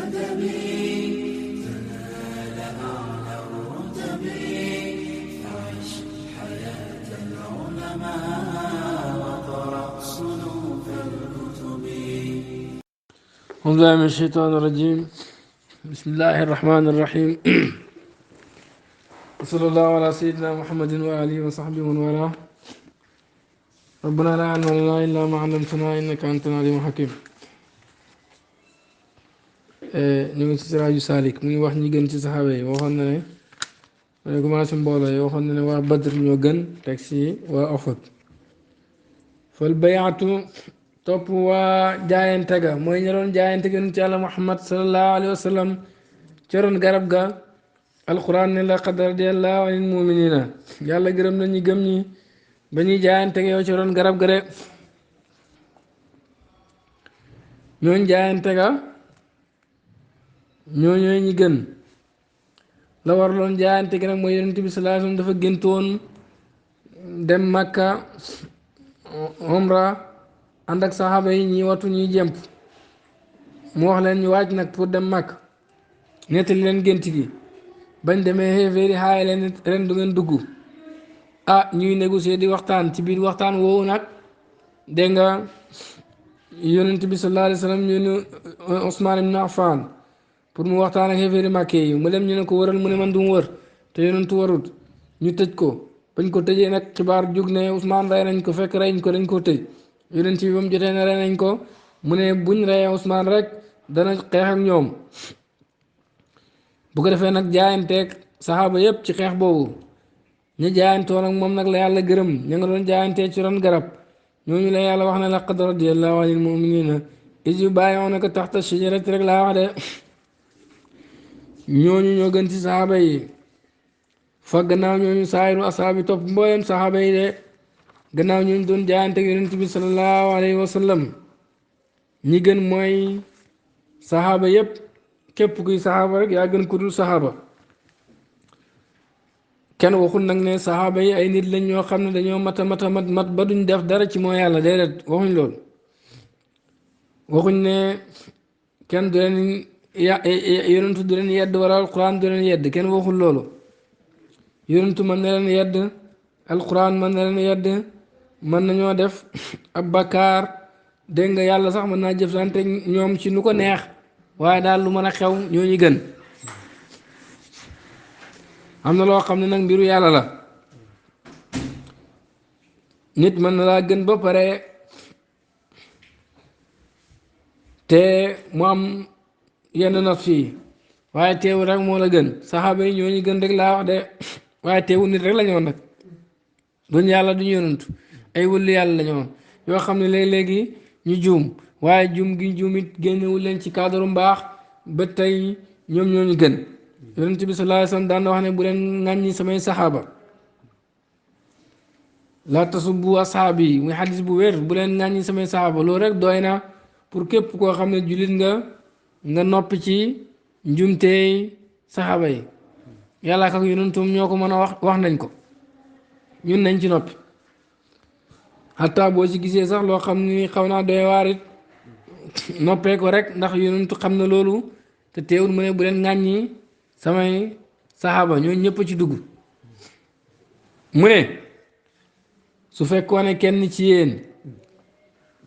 الأدب تنال أعلى الرتب فعش حياة العلماء وقرأ صنوف الكتب. أعوذ بالله من الشيطان الرجيم. بسم الله الرحمن الرحيم. وصلى الله على سيدنا محمد وآله وصحبه ومن والاه. ربنا لا علم لنا إلا ما علمتنا إنك أنت العليم الحكيم. ñu ngi ci Siraaju Saalik mu ngi wax ñi gën ci saxaaba yi waxoon na ne mu ne commencé mbooloo yi waxoon na ne waa Badr ñoo gën teg ci waa Uhud. fal bayaatu topp waa jaayante ga mooy ña doon jaayante ga ci Yàlla Muhammad sallallahu alayhi wa sallam ca roon garab ga. alquran ne laqad radiyallahu anil muminina yàlla gërëm na ñi gëm ñi ba ñuy jaayante ga yow ca roon garab ga de ñooñ jaayante ga ñoo ñooy ñi gën la war loon jaayante gi nag mooy yonent bi sallallahu alayhi wasallam dafa géntoon dem Makka umra ànd ak saxaaba yi ñi watu ñuy jemp mu wax leen ñu waaj nag pour dem Makka nettali leen gént gi bañ demee xeeféeri xaaye leen ren du ngeen dugg ñuy négocier di waxtaan ci biir waxtaan woowu nag dégg nga yonent bi sallallahu alayhi wasallam ñu ne Usmaan ibn Affan pour mu waxtaan ak xeeféeri Màkke yi mu dem ñu ne ko wëral mu ne man du mu wër te yonentu warut ñu tëj ko bañ ko tëjee nag xibaar jug ne Ousmane rey nañ ko fekk rey ko dañ koo tëj yonent bi ba mu jotee ne rey nañ ko mu ne buñ reyee Ousmane rek dana xeex ak ñoom bu ko defee nag jaayanteeg saxaaba yépp ci xeex boobu ñu jaayantoo nag moom nag la yàlla gërëm ña nga doon jaayantee ci ron garab ñooñu la yàlla wax ne laqad radiyallahu anil mu'minina iz yubayi'unaka tahta shajarati rek laa wax de ñooñu ñoo gën ci saxaaba yi fa gannaaw ñooñu saayiru asaabi topp mbooleem saxaaba yi de gannaaw ñooñu doon jaayante ak yonent bi sallallahu alayhi wa sallam ñi gën mooy saxaaba yépp képp kuy saxaaba rek yaa gën ku dul saxaaba kenn waxul nag ne saxaaba yi ay nit lañ ñoo xam ne dañoo mat ba duñ def dara ci mooy yàlla déedéet waxuñ loolu waxuñ ne kenn du leen yonentu du leen yedd wala alquran du leen yedd kenn waxul loolu yonentu mën na leen yedd alquran mën na leen yedd mën nañoo def ab bakkaar dégg nga yàlla sax mën naa jëflante ñoom ci nu ko neex waaye daal lu mën a xew ñooñu gën am na loo xam ne nag mbiru yàlla la nit mën na laa gën ba pare te mu am yenn not fii waaye teewul rek moo la gën saxaaba yi ñooñu gën rek laa wax de waaye teewul nit rek la ñoon nag duñ yàlla duñu yonantu ay wëllu yàlla la ñoon yoo xam ne léegi ñu juum waaye juum gi juum it génnewul leen ci cadre mbaax ba tey ñoom ñooñu gën yonent bi sallallahu alayhi wasallam daan na wax ne bu leen ŋàññi samay saxaaba laa tasubbu asxaab yi muy xadis bu wér bu leen ŋàññi samay saxaaba loolu rek doy na pour képp koo xam ne jullit nga noppi ci njumteey saxaaba yi yàlla ak yonentum ñoo ko mën a wax nañ ko ñun nañ ci noppi xataa boo ci gisee sax loo xam ni xaw naa doy waar it noppee ko rek ndax yonentu xam na loolu te teewul mu ne bu leen ŋàññi samay saxaaba ñoo ñëpp ci dugg mu ne su fekkoon ne kenn ci yéen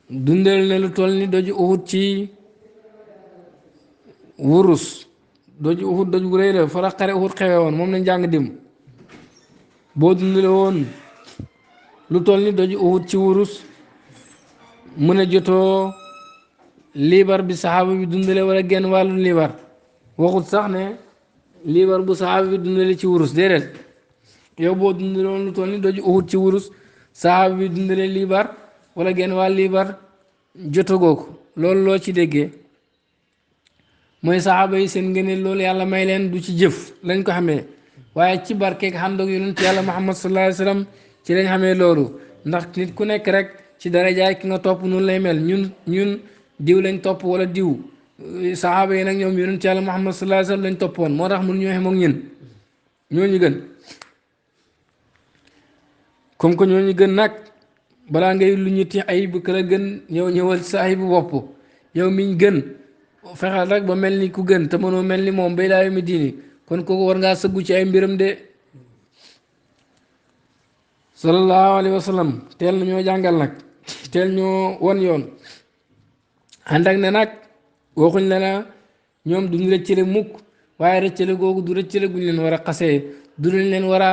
dundal ne lu toll ni doju Uhud ci wurus doju Uhud doj bu rëy la fa la xare Uhud xewe woon moom lañ jàng dim boo dundale woon lu toll ni doju Uhud ci wurus mu ne jotoo liibar bi saxaaba bi dundale wala genn wàllu liibar waxut sax ne liibar bu saxaaba bi dundale ci wurus déedéet yow boo dundale woon lu toll ni doju Uhud ci wurus saxaaba bi dundale liibar wala genn wàll liibar jotagoo ko loolu loo ci déggee mooy saxaaba yi seen ngëneel loolu yàlla may leen du ci jëf lañ ko xamee waaye ci barkeeg xamdoog yonent yàlla Muhammad sallallahu alayhi wasallam ci lañ xamee loolu ndax nit ku nekk rek ci darajaay ki nga topp noonu lay mel ñun diw lañ topp wala diw saxaaba yi nag ñoom yonent yàlla Muhammad sallallahu alayhi wasallam lañ toppoon moo tax mun ñoo xem ak ñun ñooñu gën comme que ñooñu gën nag balaa ngay lu ñuti ayib kër a gën yow ñëwal sa ayibu bopp yow miñ gën fexeel rek ba mel ni ku gën te mënoo mel ni moom bay laa yu mi diini kon kooku war ngaa sëggu ci ay mbiram de sallallahu alayhi wa sallam teel na ñoo jàngal nag teel ñoo won yoon ànd ak ne nag waxuñ la na ñoom duñ rëccale mukk waaye rëccale googu du rëccale guñ leen war a xasee du luñ leen war a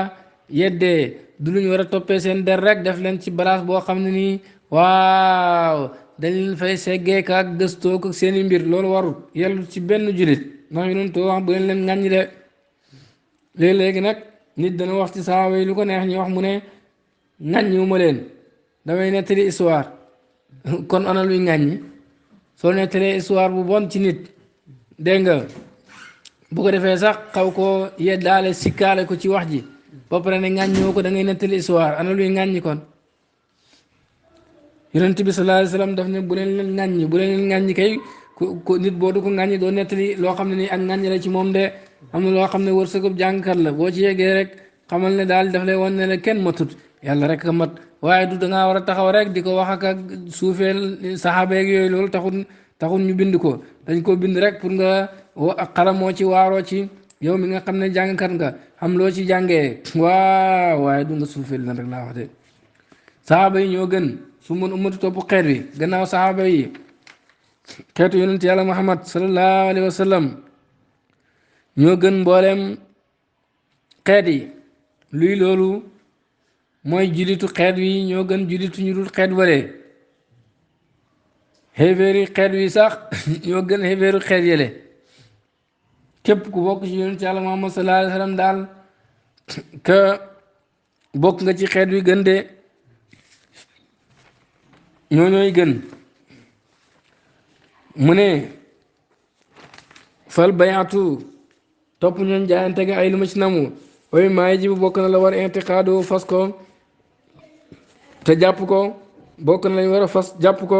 yeddee du luñ war a toppee seen der rek def leen ci balaas boo xam ne nii waaw dañ leen fay seggeek ak gëstoo ko seeni mbir loolu warut yellu ci benn julit ndax yonent wax bu leen leen ŋàññi de léegi-léegi nag nit dana wax ci saaba yi lu ko neex ñu wax mu ne ŋàññiwuma leen damay nettali histoire kon ana luy ŋàññi soo nettalee histoire bu bon ci nit dégg nga bu ko defee sax xaw ko yeddaale sikkaale ko ci wax ji ba pare ne ŋàññoo ko da ngay nettali histoire ana luy ŋàññi kon yonent bi sallallahu alayhi wasallam daf ne bu leen leen ŋàññi bu leen leen ŋàññi kay ku nit boo du ko ŋàññi doo nettali loo xam ne nii ak ŋàññi la ci moom de am na loo xam ne wërsëgub jàngkat la boo ci yeggee rek xamal ne daal daf lay wan ne la kenn matut yàlla rek a mat waaye du dangaa war a taxaw rek di ko wax ak suufeel saxaaba yeeg yooyu loolu taxul ñu bind ko dañ ko bind rek pour nga xalamoo ci waaroo ci yow mi nga xam ne jàngkat nga am loo ci jàngee waaw waaye du nga suufeel na rek laa wax de saxaaba yi ñoo gën su mun ummatu topp xeet wi gannaaw saxaaba yi xeetu yonent yàlla muhammad sallallahu alayhi wa sallam ñoo gën mboolem xeet yi luy loolu mooy julitu xeet wi ñoo gën julitu ñu dul xeet wale xeeféeri xeet wi sax ñoo gën xeeféeru xeet yële képp ku bokk ci yonent yàlla muhammad sallallahu alayhi wa sallam daal que bokk nga ci xeet wi gën de ñooñooy gën mu ne fal bayaatu topp ñoon jaayante ga ay lu ma ci namu ooy maay ji bu bokk na la war intiqaado fas ko te jàpp ko bokk na lañ war a fas jàpp ko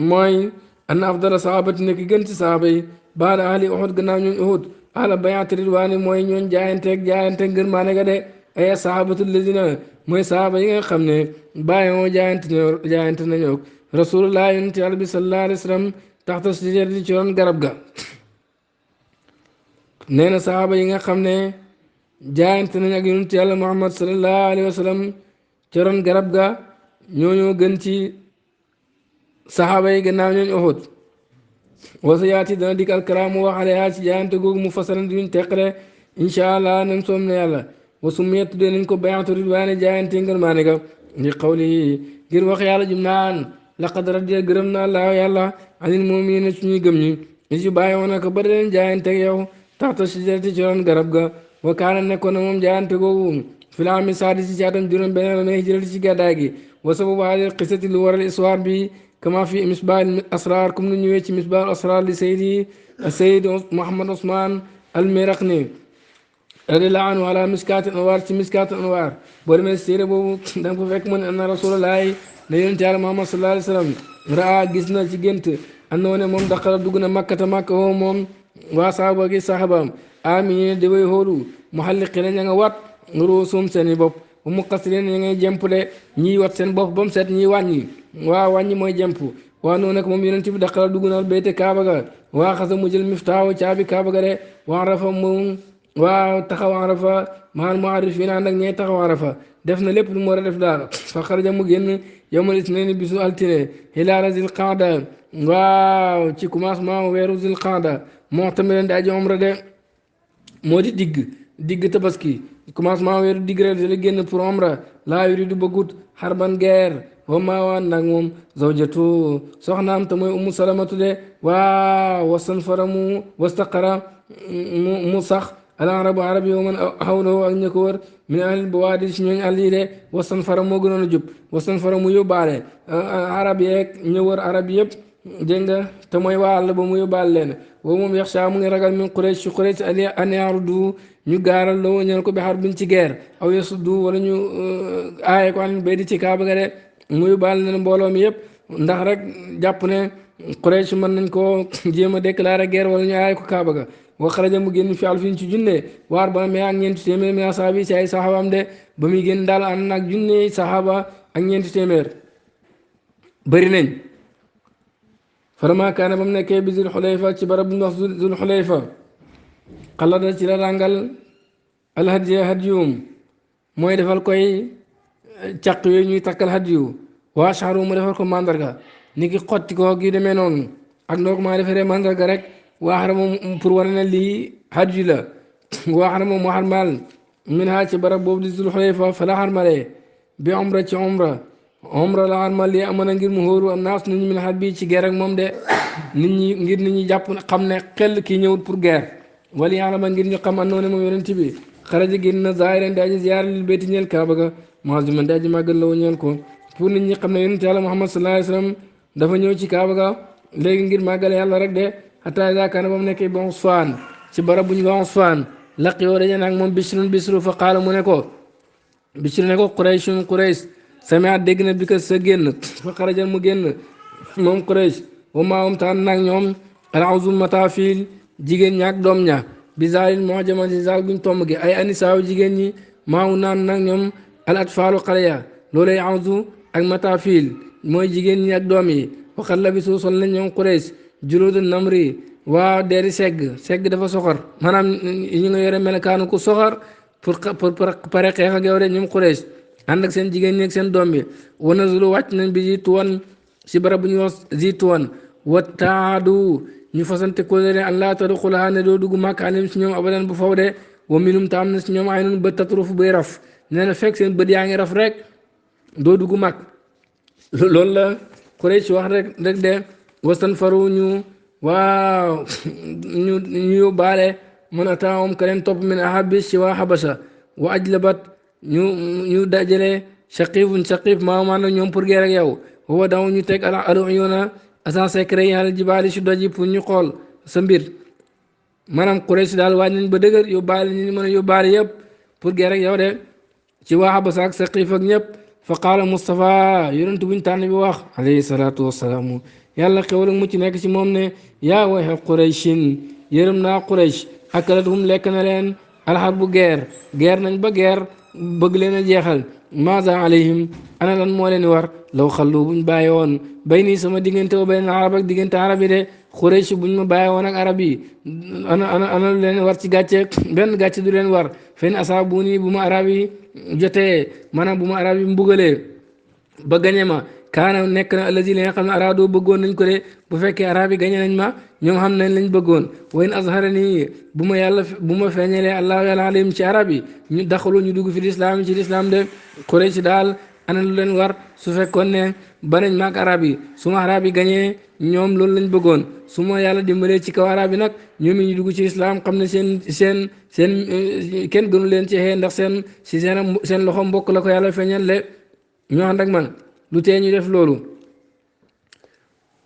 mooy anna afdala sahabati nekk gën ci sahaba yi baada ahli uhud gannaaw ñooñ uhud ala bayaati ridwaani mooy ñooñ jaayante ngër maane ga de ay sahabatu lazina mooy sahaba yi nga xam ne bàyyi moo jaayante nañoo rasulullah yonent yàlla bi sallallahu alayhi wa sallam taxta sijarati ci ron garab ga nee na sahaba yi nga xam ne jaayante nañ ak yonent yàlla muhammad sallallahu alayhi wa sallam ci ron garab ga ñooñoo gën ci saxaaba yi gannaaw ñooñ Uhud wasa yaati dana dik alkalaamu wax aleha ci jaayante googu mu fasalan duñ teqale incha allah nem soom na yàlla wasu mu tuddee nañ ko bayaatu ridwaane jaayante ngër maane ga ndi xawli ngir wax yàlla jum naan laqad radiya gërëm na allah yàlla anil mu'miniina suñuy gëm ñi is yu bàyyi woon ak ba leen jaayante yow taxta sijarati ci ron garab ga wa kaana nekkoon na moom jaayante googu filaami saadisi ci atam juróom beneen la ne hijrati ci gàddaay gi wa sababu haadil qissati lu waral histoire bi kama fi misbah asrar comme nu ñëwee ci misbah asrar li sayid Muhammad Ousmane al-Miraqni radiyallahu anhu ala miskaat anwaar ci miskaat anwaar boo demee séeré boobu da nga fa fekk mu ne anna rasulullahi ne yonent yàlla Muhammad sallallahu alayhi wa sallam raa gis na ci gént andoo ne moom daqala dugg na makkata makka woo moom waa saaba gi saxabaam amine di way xoolu muhalliqina ña nga wat ruusum seeni bopp bu mu xasireen ña ngay jempule ñiy wat seen bopp ba mu set ñiy wàññi waa wàññi mooy jemp waa noonu nag moom yonent bi daqala dugg na bayte kaaba ga waa xasa mu jël miftaaw caabi kaaba ga de waa arafa moom waa taxaw arafa maal muarifina ànd ak ñee taxaw arafa def na lépp lu mu war a def daal fa xaraja mu génn yawmal isnayn bisu altine hilaala zil qaada waaw ci commencement weeru zil qaada moo tamit di aji umra de moo di digg tabaski commencement weeru digg rek la génn pour umra laa yuridu bëggut xarban guerre wa maa waan nag moom zawjatu soxnaam te mooy umu salamatu de waaw wasan fara mu wastaqara mu sax al arabu arab yi man xawloo ak ña ko wër min ahli bawaadi si ñooñ àll yi de wasan fara moo gënoon a jub wasan fara mu yóbbaale arab yeeg ña wër arab yëpp dégg nga te mooy waa àll ba mu yóbbaale leen boobu moom yaxsha mu ngi ragal min Quraysh ci Quraysh an yaarudu ñu gaaral loo ñeel ko bi xar bin ci guerre aw yasuddu wala ñu aaye ko an bay di ci kaaba ga de mu yóbbaale leen mbooloo mi yëpp ndax rek jàpp ne Quraysh mën nañ koo jéem a déclarer guerre wala ñu aaye ko kaaba ga wa xaraja mu génn fi alfin ci junne waar ba mais ak ñeenti téeméer mi asaabi ci ay saxaabaam de ba muy génn daal ànd nag junne saxaaba ak ñeenti téeméer bëri nañ farama kaana ba mu nekkee bi Zul Xulayfa ci barab bu ñu wax Zul Xulayfa xalada ci la ràngal alhadiya hadiyum mooy defal koy caq yooyu ñuy takkal hadiyu waa shahru mu defal ko mandarga ni ki xotti ko gi demee noonu ak noo ko maa defaree mandarga rek waaxara moom pour wane ne lii hadiyu la waaxara moom mu xarmal min ha ci barab boobu di Zul Xulayfa fa la xarmalee bi umra ci umra la xarmal lii amoon na ngir mu hóoru naas nit ñi min xar bi ci guerre ak moom de nit ñi ngir nit ñi jàpp xam ne xel kii ñëwut pour guerre wala yaalama ngir ñu xam andoo ne moom yonent bi xaraja génn na zaahiran di aji ziyaar lil bayti ñeel kaaba ga maazuman di aji màggal la ñeel ko pour nit ñi xam ne yonent yàlla Muhammad sallallahu alayhi wasallam dafa ñëw ci kaaba ga léegi ngir màggal yàlla rek de xataa idaa kaana ba mu nekkee ba Usfaan ci barab bu ñu wax Usfaan laq yoo daje naag moom Bisru fa qaala mu ne ko Bisru ne ko Quraysh sami'a dégg na bi ka sa génn fa xaraja mu génn moom Quraysh wa maahum taan naag ñoom al-uzum matafil jigéen ñaak doom ña bi zaalin mu'jama ci zaal guñ tomb gi ay anisaaw jigéen ñi maamu naan nag ñoom al atfaalu xale ya loolay awzu ak matafil mooy jigéen ñi ak doom yi waxat la bi sol nañ ñoom Quraysh juluudu namri waa deeri segg dafa soxor maanaam ñu nga yore melakaanu ku soxor pour pare xeex ak yow de ñoom Quraysh ànd ak seen jigéen ñi ak seen doom bi wa nazulu wàcc nañ bi Zituwan si barab bu ñuy wax Zituwan wa taadu ñu fasante ko ne Allah tadxulaha ne doo dugg Makka alim si ñoom abadan bu faw de wa minum ta am na si ñoom ay nun bët tatrufu buy raf nee na fekk seen bët yaa ngi raf rek doo dugg Makka loolu la Quraysh wax rek de wastan faru ñu waaw ñu yóbbaale mën a taawam ka leen topp min ahabis ci waa Habasha wa ajlabat ñu dajale shaqif maamaan nag ñoom pour guerre ak yow wa daw ñu teg al-uyuuna agent secret yi al jibaali si doj yi pour ñu xool sa mbir maanaam Quraysh daal waaj nañ ba dëgër yóbbaale ñu mën a yóbbaale yëpp pour guerre ak yow de ci waa Habasha ak Saqif ak ñëpp fa qaala Mustafa yonent buñ tànn bi wax alayhi salaatu wasalaamu yàlla xewal ak mucc nekk ci moom ne yaa waxe Qurayshin yërëm naa Quraysh akalathum lekk na leen alxarbu guerre nañ ba guerre bëgg leen a jeexal maza alayhim ana lan moo leen war law xallu buñ bàyyi woon bay nii sama diggante wa bayn arab ak diggante arab yi de Quraysh buñ ma bàyyi woon ak arab yi ana lu leen war ci gàcce benn gàcce du leen war fen asaabu nii bu ma arab yi jotee maanaam bu ma arab yi mbugalee ba gañe ma kaana nekk na allazi li nga xam ne araadoo bëggoon nañ ko de bu fekkee arab yi gañe nañ ma ñoom xam nañ lañ bëggoon wayn azhara nii bu ma feeñalee allahu yàlla alayhim ci arab yi ñu daxalu ñu dugg fi lislaam ci lislaam de Quraysh daal ana lu leen war su fekkoon ne banañ maak arab yi su ma arab yi gañee ñoom loolu lañ bëggoon su ma yàlla dimbalee ci kaw arab yi nag ñoom it ñu dugg ci lislaam xam ne seen kenn gënu leen ci xee ndax seen loxo mbokk la ko yàlla feeñal le ñoo ànd ak man lu tee ñu def loolu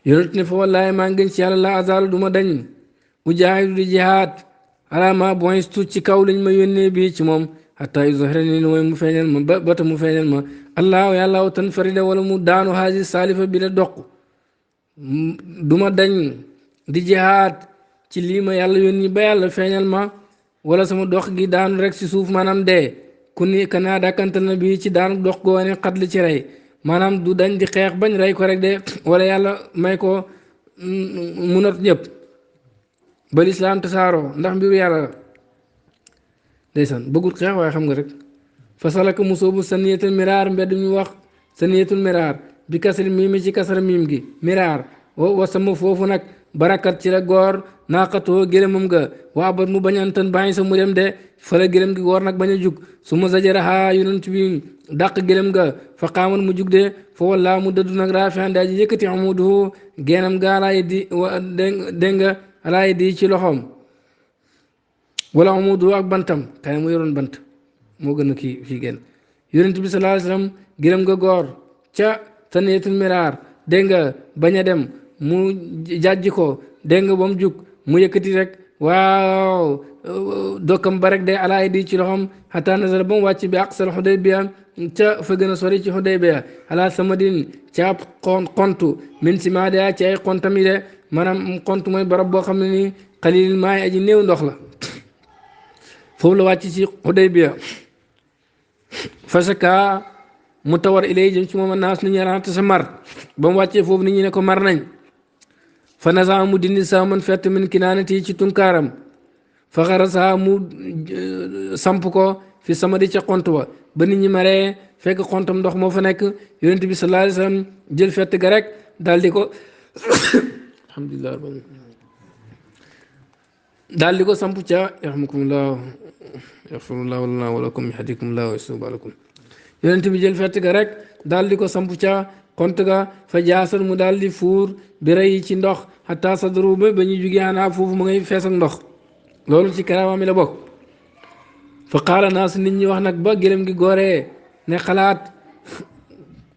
yonent ne fa wallaahi maa ngi gën ci yàlla la azal du ma dañ ujaahidu di jihaad alama bu'istu ci kaw lañ ma yónnee bii ci moom hatta yuzhirani mooy mu feeñal ma bata mu feeñal ma allahu yàlla tan farida wala mu daanu haasi saalifa bi la doq du ma dañ di jihaad ci lii ma yàlla yónni ba yàlla feeñal ma wala sama dox gi daanu rek si suuf maanaam dee ku ni kanaa dàkkantal na bii ci daanu dox goo ne xat li ci rey maanaam du dañ di xeex bañ rey ko rek de wala yàlla may ko mu not ñëpp ba lislaam tasaaroo ndax mbiru yàlla la ndeysaan bëggul xeex waaye xam nga rek fasalaka mu soobu saniyatul miraar mbedd ñu wax saniyatul miraar bi kasri miimi ci kasara miim gi miraar wa sama foofu nag barakat ci la góor naaqatoo gëlëmam ga waa bat mu bañ antan bàyyi sa mu dem de fa la gëlëm gi góor nag bañ a jug su ma zajaraha yonent bi dàq gëlëm ga fa xaaman mu jug de fa walla mu dëddu nag raafian daa ji yëkkati amuduhu geenam ga alaayi di dégg nga alaayi di ci loxoom wala amuduhu ak bantam xëy mu yoroon bant moo gën a kii fii génn yonent bi sallallahu alayhi wasallam gëlëm ga góor ca saniyatul miraar dégg nga bañ a dem mu jàjji ko dégg nga ba mu jug mu yëkkati rek waaw dokkam ba rek day alaay di ci loxom xataa nazara ba mu wàcc bi aqsal Xudaybiya ca fa gën a sori ci Xudaybiya ala samadin ca ab xontu min simaada ci ay xontam yi de maanaam xont mooy barab boo xam ne nii xalil maay aji néew ndox la foofu la wàcc ci Xudaybiya fasaka mu tawar ilay jëm ci moom a naas ni ñu rant sa mar ba mu wàccee foofu nit ñi ne ko mar nañ fa nasa mu dindi sa man fett min kinaanati ci tunkaaram fa xarasa mu samp ko fi sama di ca xont ba nit ñi maree fekk xontam ndox moo fa nekk yonent bi sallallahu alayhi wasallam jël fett ga rek daal di ko alhamdulilah daal di ko samp ca yarhamukumullah yaxfirullah lana wa lakum yahdikumullah wa yuslih balakum yonent bi jël fett ga rek daal di ko samp ca xont ga fa jaasal mu daal di fuur bi rey ci ndox xataa sadru ba ñu jugee anaa foofu mu ngay fees ak ndox loolu ci karaama mi la bokk fa qaala naas nit ñi wax nag ba gëlëm gi gooree ne xalaat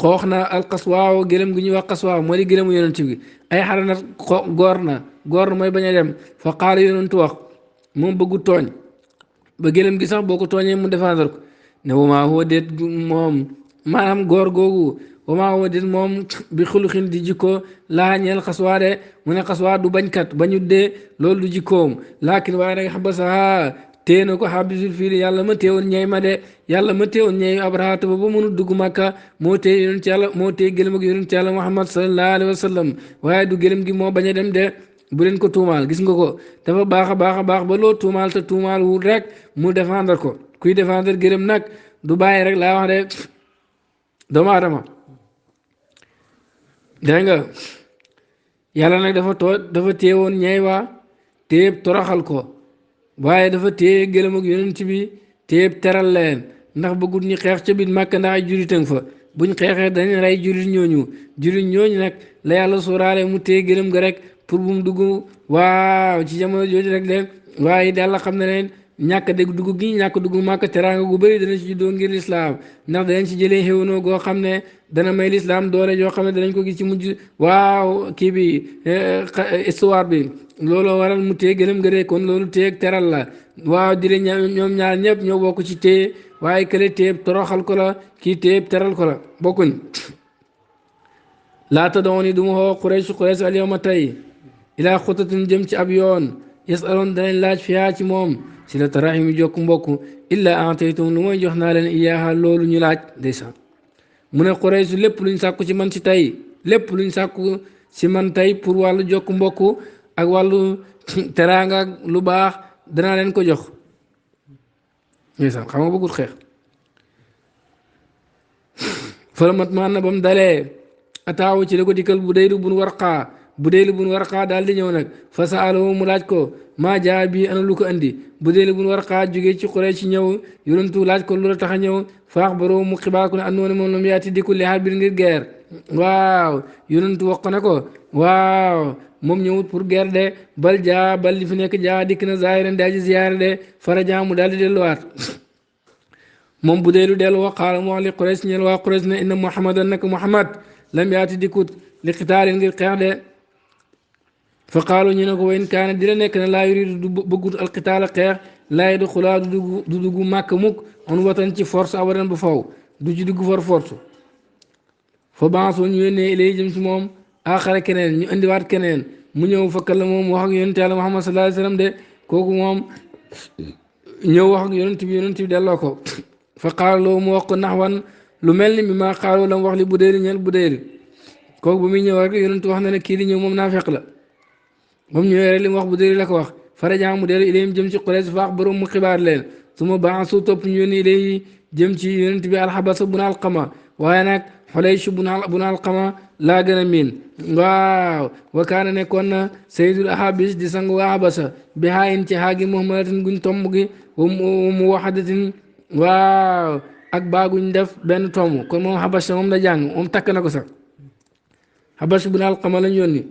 xoox na alxaswaaw gëlëm gi ñuy wax xaswaaw moo di gëlëmu yonent bi ay xaranat goor na mooy bañ a dem fa qaala yonentu wax moom bëggu tooñ ba gëlëm gi sax boo ko tooñee mu défendre ko ne wamaa huwa déet moom maanaam góor googu wamaa huwa déet moom bi xuluxin di jikko laa ñeel xaswaa de mu ne xaswaa du bañkat bañu dee loolu du jikkoom laakin waaye nag xabasaa téye na ko xabisul fiili yàlla ma téewoon ñey ma de yàlla ma téewoon ñey abrahaata ba mënul dugg màkka moo téye yonent yàlla moo téye gëlëm ak yonent yàlla muhammad sallallahu alayhi wa sallam waaye du gëlëm gi moo bañ a dem de bu leen ko tuumaal gis nga ko dafa baax a baax ba loo tuumaal te tuumaal wul rek mu défendre ko kuy défendre gëlëm nag du bàyyi rek laa wax de doomu aadama dégg nga yàlla nag dafa téewoon ñey waa téeb toroxal ko waaye dafa téye gëlëm ak yonent bi téeb teral leen ndax bëggut ñu xeex ca biir màkk ndax ay jullit fa buñ xeexee dañ rey jullit ñooñu nag la yàlla sóoraale mu téye gëlëm ga rek pour bu mu dugg waaw ci jamono jooju rek de waaye yàlla xam ne leen ñàkk dégg dugg gi ñàkk dugg màkk teraanga gu bëri dana ci juddoo ngir lislaam ndax danañ ci jëlee xéwanoo goo xam ne dana may lislaam doole yoo xam ne danañ ko gis ci mujj waaw kii bi histoire bi looloo waral mu téye gëlëm ga de kon loolu téye teral la waaw di leen ñoom ñaar ñëpp ñoo bokk ci téye waaye kële téye toroxal ko la kii téye teral ko la bokkuñ laata doon yi du ma xoo Quraysh al yawma tey ilaa xutatin jëm ci ab yoon yasaloon danañ laaj fiyaa ci moom si la tarahim jokk mbokk illa ataytum lu mooy jox naa leen iyaaha loolu ñu laaj ndeysaan mu ne Quraysh lépp luñ sàkku ci man ci tey lépp luñ sàkku ci man tey pour wàllu jokk mbokk ak wàllu teraanga ak lu baax danaa leen ko jox ndeysaan xam nga bëggul xeex falamat maan na ba mu dalee ataawu ci la ko dikkal Budayl bun Warqa daal di ñëw nag fa saalahu mu laaj ko maa jaa bii ana lu ko andi Budayl bun Warqa jógee ci Quraysh ci ñëw yonentu laaj ko lu la tax a ñëw faax baroo mu xibaar ko ne andoona moom la mu yaati dikku li xaar bir ngir guerre waaw yonentu wax ko ne ko waaw moom ñëwut pour guerre de bal li fi nekk jaa dikk na zaahiran daa ji ziyaare de faraja mu daal di delluwaat moom Budayl dellu wax xaala mu wax li Quraysh ñeel waa Quraysh ne inna Muhammadan nag Muhammad lam yaati dikkut li xitaalin ngir xeex de fa qaalu ñu ne ko wayn kaana di la nekk ne laa yuridu du bëggut alqitaala xeex laay du xulaa du dugg màkk mukk on watan ci force abadan ba faw du ci dugg force fa baasoo ñu yónnee ilay jëm si moom aaxara keneen ñu indiwaat keneen mu ñëw fa kala moom wax ak yonent yàlla Muhammad sallallahu alayhi wasallam de kooku moom ñëw wax ak yonent bi delloo ko fa qaaloo mu wax ko naxwan lu mel ni mi maa xaaloo la mu wax li Budayl ñeel Budayl kooku ba muy ñëw rek yonent wax na ne kii di ñëw moom naafeq la moom ñëwee rek li mu wax Budayl la ko wax faraja mu dellu ilayhim jëm ci Quraysh faax borom mu xibaar leen su ma baaxee topp ñu yónni ilayhi jëm ci yonent bi alxabasa bun alqama waaye nag Xulaysh bun alqama laa gën a miin waaw wa kaana nekkoon na sayyidul ahabis di sang waa Habasa bi haayin ci haagi muhammadatin guñ tomb gi mu waxadatin waaw ak baaguñ def benn tomb kon moom Habasa moom la jàng moom takk na ko sax Habasa bun alqama lañ yónni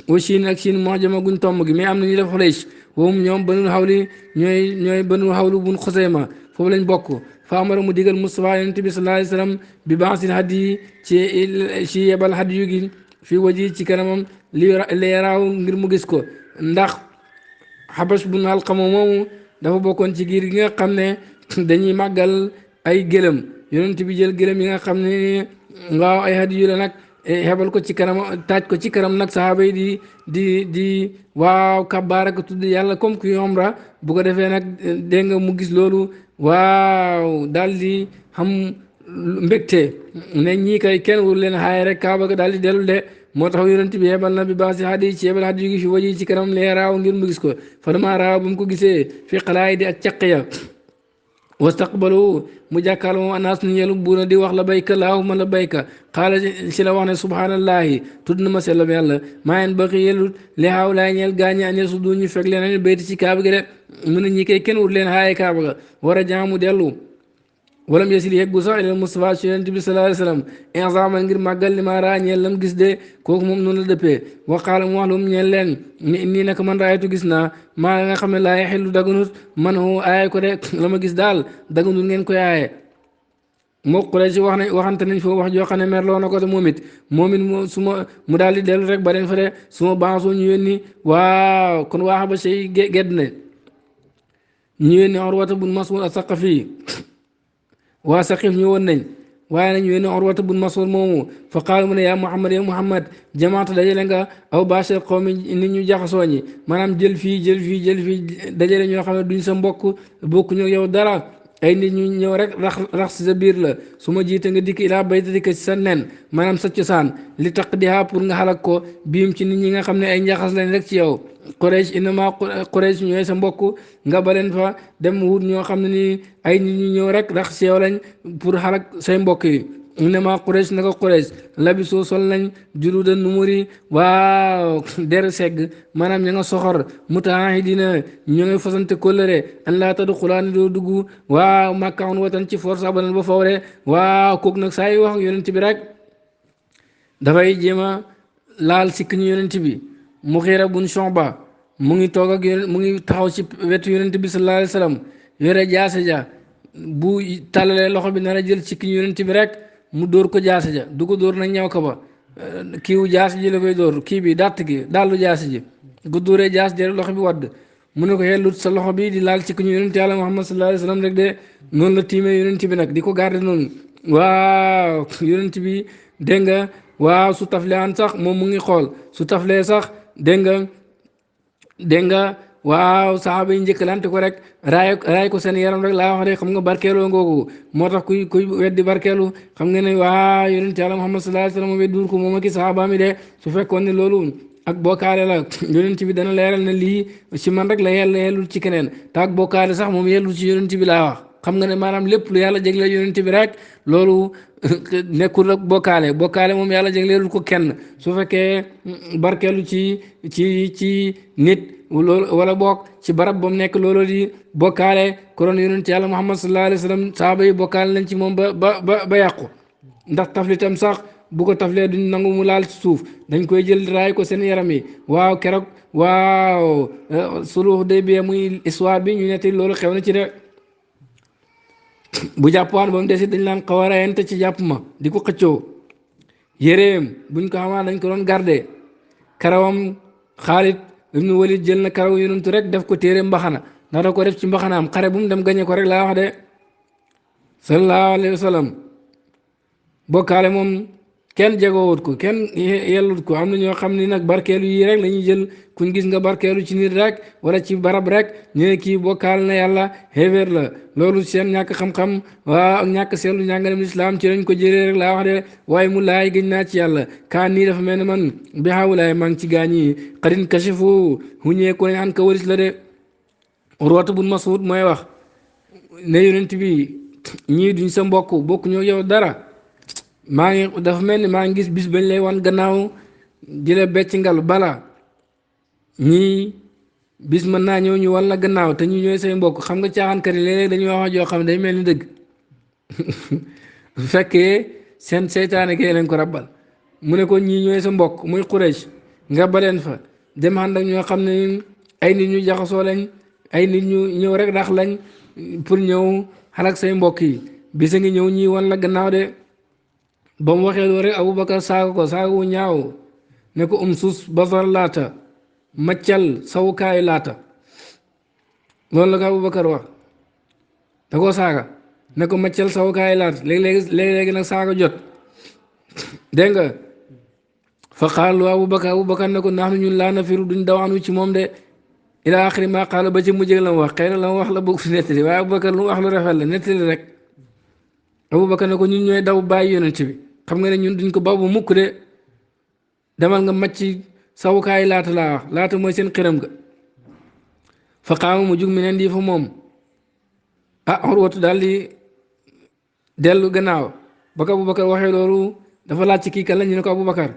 wa Chine ak Chine mu'jama guñ tomb gi mais am na ñu def Xulaysh woom ñoom banul xawli ñooy banul xawlu bun Xusayma foofu lañ bokk fa amara mu digal Mustafa yonent bi sallallahu alayhi wasallam bi baasil hadi ci yebal hadiyu gi fii waji ci kanamam li yaraaw ngir mu gis ko ndax Habash bun Alqama moomu dafa bokkoon ci giir gi nga xam ne dañuy màggal ay gëlëm yonent bi jël gëlëm yi nga xam ne waaw ay hadiyu la nag xebal ko ci kanam taaj ko ci kanam nag sahaaba yi di waaw kabbaar ak tudd yàlla comme ku umra bu ko defee nag dégg nga mu gis loolu waaw daal di xam mbégte ne ñii kay kenn wur leen xaaye rek kaaba ga daal di dellu de moo tax yonent bi yebal na bi baax si hadi ci yebal hadi gi fi waji ci kanam lee raaw ngir mu gis ko fa dama raaw ba mu ko gisee fi xalaay di ak caq ya wastaqbalu mu jàkkaarloo moom anaas ni ñelu buuna di wax la bayka laahuma la bayka xaala ci la wax ne subhanallahi tudd na ma sellam yàlla maa yeen baqi yellut li haaw laay ñeel gaañi añel su du ñu fekk leen bayti ci kaaba gi de mu ne ñi koy kenn wut leen haaye kaaba ga war a jaamu dellu walam yasil yeggu sax ilal Mustafa ci yonent bi sallallahu alayhi wasallam inzama ngir màggal li ma raa ñeel lam gis de kooku moom noonu la dëppee waqaala mu wax lu mu ñeel leen ni nii nag man raaytu gis naa maa nga xam ne laa yaxillu daganut man hoo aaye ko de la ma gis daal daganut ngeen koy aaye moo Quraysh wax nañ waxante nañ foofu wax joo xam ne merloo na ko te moom it su ma mu daal di dellu rek ba leen fa de su ma baasoo ñu yónni waaw kon waa Habasha yi gedd ne ñu yónni Urwata bun Mas'ud as-Saqafi waa Saqif ñëwoon nañ waaye nag ñu yónni Urwata bun Mas'ud moomu fa qaala mu ne yaa Muhammad ya Muhammad jamaata dajale nga aw bashar qawmi nit ñu jaxasoo ñi maanaam jël fii dajale ñoo xam ne duñ sa mbokk bokkuñu yow dara ay nit ñu ñëw rek rax si sa biir la su ma jiite nga dikk ilaa baytika si sa nen maanaam sa cosaan li taq diha pour nga xalak ko biim ci nit ñi nga xam ne ay njaxas lañ rek ci yow Quraysh innama Quraysh ñooy sa mbokk nga baleen fa dem wut ñoo xam ne ni ay nit ñu ñëw rek rax si yow lañ pour xalak say mbokk yi innama Quraysh naka Quraysh labisoo sol nañ juludan numuri waaw der segg maanaam ña nga soxor mutaahidina ñoo ngi fasante kóllëre an laa tadxulaani doo dugg waaw makkaan watan ci force abadan ba fawre waaw kooku nag saa yu wax yonent bi rek dafay jéem a laal sikk ñu yonent bi Mughira bun Shu'ba mu ngi toog ak mu ngi taxaw ci wetu yonent bi sallallahu alayhi wa sallam yore jaase ja bu tàllalee loxo bi nar a jël sikk ñu yonent bi rek mu dóor ko jaasi ja du ko dóor nag ñaw ko ba kiiwu jaasi ji la koy dóor kii bi dàtt gi dallu jaasi ji gu dóoree jaasi ji loxo bi wadd mu ne ko yellut sa loxo bi di laal ci ku ñu yonent yàlla Muhammad sallallahu alayhi wasallam rek de noonu la tiimee yonent bi nag di ko garder noonu waaw yonent bi dégg nga waaw su taflee an sax moom mu ngi xool su taflee sax dégg nga waaw saxaaba yi njëkkalante ko rek raay ko seen yaram rek laa wax de xam nga barkeeloo ngoogu moo tax kuy weddi barkeelu xam nga ne waaw yonent yàlla Muhammad sallallahu alayhi wasallam weddiwul ko moom ak i saxaaba mi de su fekkoon ne loolu ak bokkaale la yonent bi dana leeral ne lii ci man rek la yellul ci keneen te ak bokkaale sax moom yellul ci yonent bi laa wax xam nga ne maanaam lépp lu yàlla jégleel yonent bi rek loolu nekkul ak bokkaale moom yàlla jégleelul ko kenn su fekkee barkeelu ci nit loolu wala bokk ci barab ba mu nekk loolu di bokkaale koron yonent yàlla Muhammad sallallahu alayhi wasallam saaba yi bokkaale nañ ci moom ba yàqu ndax taflitam sax bu ko taflee duñ nangu mu laal ci suuf dañ koy jël raay ko seen yaram yi waaw keroog waaw sulh Hudaybiya muy histoire bi ñu netti loolu xew na ci de bu jàppwaan ba mu desi dañ laan xaw a rayante ci jàpp ma di ko xëccoo yéreem buñ ko xamaa dañ ko doon garde karawam Xaalid ibnu Walid jël na karaw yonentu rek def ko téere mbaxana ndax da ko def ci mbaxanaam xare bu mu dem gañe ko rek laa wax de sallallahu alayhi wa sallam bokkaale moom kenn jegowut ko kenn yellut ko am na ñoo xam ni nag barkeelu yii rek la ñuy jël kuñ gis nga barkeelu ci nit rek wala ci barab rek ñu ne kii bokkaal na yàlla xéeféer la loolu seen ñàkk xam-xam waa ak ñàkk seetlu njàngalem lislaam ci lañ ko jëlee rek laa wax de waaye mu laay gëj naa ci yàlla kaan nii dafa mel ne man bi xawulaay maa ngi ci gaañ yi xarin kashifu huñee ko nañ an ka waris la de Urwata bun Mas'ud mooy wax ne yonent bi ñii duñ sa mbokk bokk ñoo yow dara dafa mel ni maa ngi gis bis bañ lay wan gannaaw di la becc ngal bala ñii bis mën naa ñëw ñu wan la gannaaw te ñu ñooy say mbokk xam nga caaxaankat yi léeg-léeg dañuy wax joo xam ne day mel ni dëgg bu fekkee seen seytaane kay leen ko rabbal mu ne ko ñii ñooy sa mbokk muy Quraysh nga baleen fa dem ànd ak ñoo xam ne ay nit ñu jaxasoo lañ ay nit ñu ñëw rek dax lañ pour ñëw xalak say mbokk yi bisa ngi ñëw ñii wan la gannaaw de ba mu waxee loolu rek Aboubacar saaga wu ñaaw ne ko sus basar laata maccal sawukaayu laata loolu la ko Aboubacar wax da koo saaga ne ko maccal sawukaayu laata léegi nag saaga jot dégg nga fa xaalu Aboubacar ne ko nax nu ñun laa nafiru duñ dawanu ci moom de ila axiri ma qaala ba ci mujjee la mu wax xëy na la mu wax la bëgg si nettali waaye Aboubacar lu mu wax lu rafet la nettali rek Aboubacar ne ko ñun ñooy daw bàyyi yonent bi xam nga ne ñun duñ ko baw bu mukk de demal nga macc sawukaay laata laa wax laata mooy seen xiram ga fa qaama mu jug mi neen di fa moom Urwatu daal di dellu gannaaw ba ko Aboubacar waxee loolu dafa laaj ci kii kan la ñu ne ko Aboubacar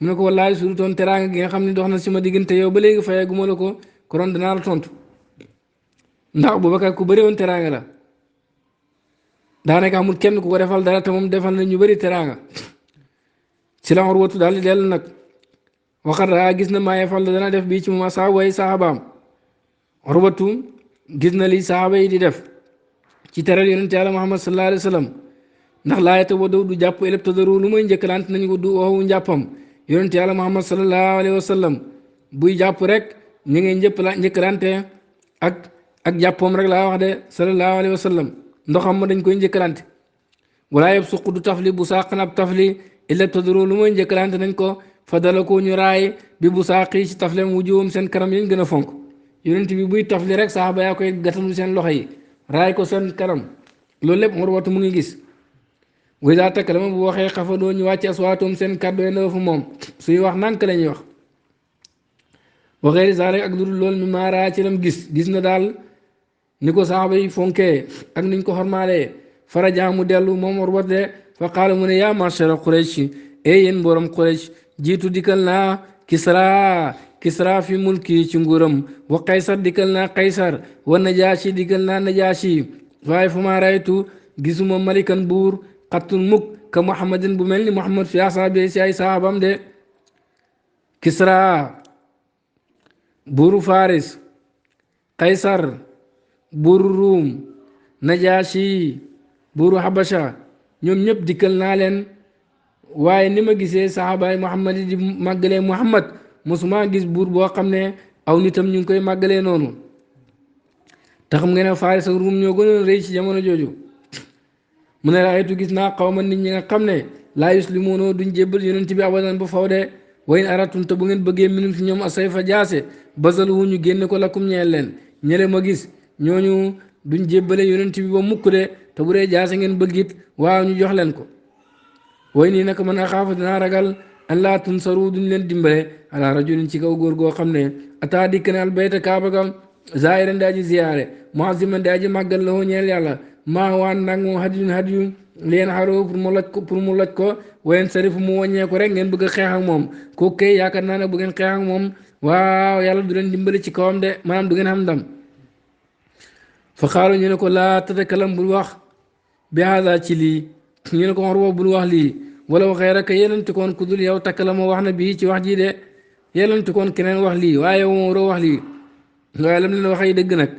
mu ne ko wallaahi su doon teraanga gi nga xam ne dox na si ma diggante yow ba léegi fayaguma la ko konoon danaa la tontu ndax Aboubacar ku bëri woon teraanga la daanaka amul kenn ku ko defal dara te moom defal na ñu bëri teraanga si la Urwatu daal di dellu nag waxat raa gis na maa yefal dana def bii ci moom saaba yi saxaabaam Urwatu gis na li saxaaba yi di def ci teral yonent yàlla Muhammad sallallahu alayhi wa sallam ndax laayata wa daw du jàpp élép tadaru lu may njëkkalante nañu ko du waxu njàppam yonent yàlla Muhammad sallallahu alayhi wa sallam buy jàpp rek ñu ngi njëkkalante ak jàppoom rek laa wax de sallallahu alayhi wa sallam ndoxam ma dañ koy njëkkalante walaa yëpp suq du tafli bu saaqan ab tafli élép tadaru lu may njëkkalante nañ ko fadala ko ñu raay bi bu saaqi ci taflem wujuhum seen kanam yañ gën a fonk yonent bi buy tafli rek saxaaba yaa koy gàttalu seen loxo yi raay ko seen kanam loolu lépp Urwatu mu ngi gis way daa takkalama bu waxee xafadoo ñu wàcc aswaatum seen kàddu yi fa moom suy wax nànk la ñuy wax waxee saalik ak dudul loolu mi maaraa ci lam gis na daal ni ko saxaaba yi fonkee ak niñ ko xormaalee faraja mu dellu moom Urwatu de fa qaala mu ne yaa ma'shara Quraysh yéen borom Quraysh jiitu dikkal naa Kisra fi mulki ci nguuram wa Qaysar dikkal naa Qaysar wa Najaashi dikkal naa Najaashi waaye fu ma raytu gisuma malikan buur xattun mukk ka Muhammadin bu mel ni Muhammad fi asaabi si ay sahabam de Kisra buuru Faris Qaysar buuru Ruum Najaashi buuru Habasha ñoom ñëpp dikkal naa leen waaye ni ma gisee sahabaay Muhammad yi di màggalee Muhammad mosuma gis buur boo xam ne aw nitam ñu ngi koy màggalee noonu te xam nga ne Faris ak Ruum ñoo gënoon rëy ci jamono jooju mu ne raaytu gis naa xawma nit ñi nga xam ne laa yuslimuuna duñ jébbal yonent bi abadan ba faw de wayn aratum te bu ngeen bëggee minum si ñoom asayfa jaase basaluhu ñu génne ko lakum ñeel leen ñele ma gis ñooñu duñ jébbale yonent bi ba mukk de te bu dee jaase ngeen bëggit waaw ñu jox leen ko way nii nag man a xaafa dinaa ragal an laa tunsaru duñ leen dimbale ala rajulin ci kaw góor goo xam ne ataa dikk ne albayta kaaba ga zaahiran daa ji ziyaare muaziman daa ji màggal la ñeel yàlla maa waan nag moom hadiyun leen xaroo pour mu loj ko wayen sarifu mu wàññeeku rek ngeen bëgg a xeex ak moom kooku kay yaakaar naa ne bu ngeen xeex ak moom waaw yàlla du leen dimbali ci kawam de maanaam du ngeen xam ndam fa xaalu ñu ne ko laa tatakalam bul wax bi hada ci lii ñu ne ko Urwa bul wax lii wala waxee rek yelanti koon ku dul yow takkalama wax na bii ci wax ji de yelanti koon keneen wax lii waaye yow moom waroo wax lii waaye lam leen waxee dëgg nag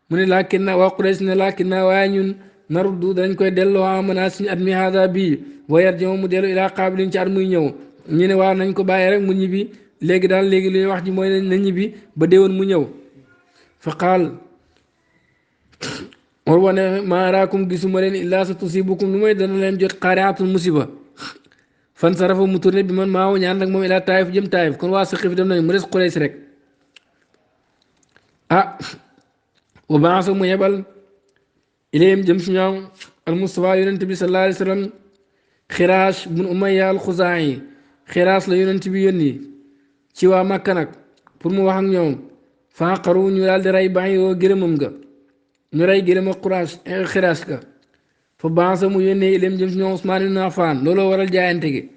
mu ne laakin na waa Quraysh ne laakin na waaye ñun naruddu dañ koy delloo amana suñu at mi hada bii wa yarji'u mu dellu ilaa qaabilin ci at muy ñëw ñu ne waaw nañ ko bàyyi rek mu ñibbi léegi daal léegi luy wax ji mooy na ñibbi ba déwoon mu ñëw fa qaal Urwa ne maa araakum gisuma leen illaa sa tusibukum lu may dana leen jot qaari'atun musiba fan sarafa mu tourné bi man maa woo ñaan nag moom ilaa Taayif jëm Taayif kon waa Saqif dem nañu mu des Quraysh rek wa baasa mu yebal ilayhim jëm si ñoom al Mustafa yonent bi sallallahu alayhi wa sallam Xiraas bun Umayya al Xuzaayi Xiraas la yonent bi yónni ci waa Makka nag pour mu wax ak ñoom fa xaru ñu daal di rey baax yoo gërëmam ga ñu rey gërëm ak Xiraas ga fa baasa mu yónnee ilayhim jëm si ñoom Usmaan ibn Affaan looloo waral jaayante gi